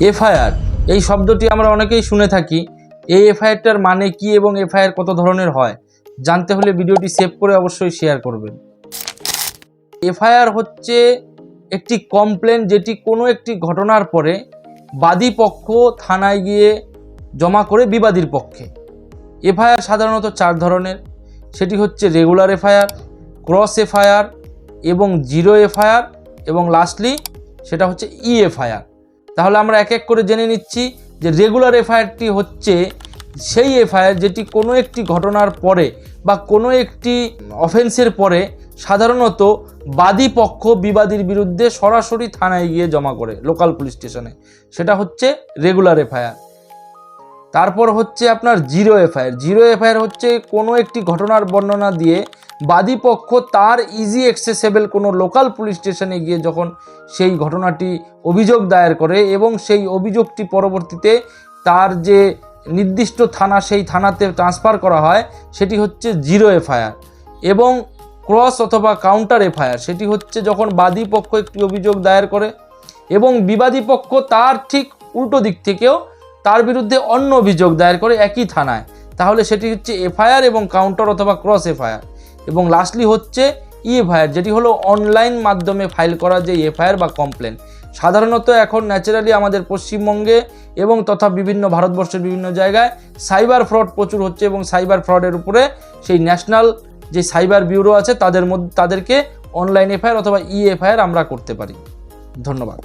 FIR এই শব্দটি আমরা অনেকেই শুনে থাকি। এই এফআইআরটার মানে কি এবং এফআইআর কত ধরনের হয় জানতে হলে ভিডিওটি সেভ করে অবশ্যই শেয়ার করবেন। এফআইআর হচ্ছে একটি কমপ্লেন যেটি কোনো একটি ঘটনার পরে বাদী পক্ষ থানায় গিয়ে জমা করে বিবাদীর পক্ষে। এফআইআর সাধারণত 4 ধরনের, সেটি হচ্ছে রেগুলার এফআইআর, ক্রস এফআইআর এবং জিরো এফআইআর এবং লাস্টলি সেটা হচ্ছে ইএফআইআর। তাহলে আমরা এক এক করে জেনে নিচ্ছি যে রেগুলার এফআইআরটি হচ্ছে সেই এফআইআর যেটি কোনো একটি ঘটনার পরে বা কোনো একটি অফেন্সের পরে সাধারণত বাদী পক্ষ বিবাদীর বিরুদ্ধে সরাসরি থানায় গিয়ে জমা করে লোকাল পুলিশ স্টেশনে, সেটা হচ্ছে রেগুলার এফআইআর। তারপর হচ্ছে আপনার জিরো এফআইআর। জিরো এফআইআর হচ্ছে কোনো একটি ঘটনার বর্ণনা দিয়ে বাদী পক্ষ তার ইজি অ্যাক্সেসেবল কোনো লোকাল পুলিশ স্টেশনে গিয়ে যখন সেই ঘটনাটি অভিযোগ দায়ের করে এবং সেই অভিযোগটি পরবর্তীতে তার যে নির্দিষ্ট থানা সেই থানাতে ট্রান্সফার করা হয় সেটি হচ্ছে জিরো এফআইআর। এবং ক্রস অথবা কাউন্টার এফআইআর সেটি হচ্ছে যখন বাদী পক্ষ একটি অভিযোগ দায়ের করে এবং বিবাদী পক্ষ তার ঠিক উল্টো দিক থেকেও তার বিরুদ্ধে অন্য অভিযোগ দায়ের করে একই থানায়, তাহলে সেটি হচ্ছে এফআইআর এবং কাউন্টার অথবা ক্রস এফআইআর। এবং লাস্টলি হচ্ছে ইএফআইআর যেটি হলো অনলাইন মাধ্যমে ফাইল করা যে এফআইআর বা কমপ্লেন। সাধারণত এখন ন্যাচারালি আমাদের পশ্চিমবঙ্গে এবং তথা বিভিন্ন ভারতবর্ষের বিভিন্ন জায়গায় সাইবার ফ্রড প্রচুর হচ্ছে এবং সাইবার ফ্রডের উপরে সেই ন্যাশনাল যে সাইবার ব্যুরো আছে তাদেরকে অনলাইন এফআইআর অথবা ইএফআইআর আমরা করতে পারি। ধন্যবাদ।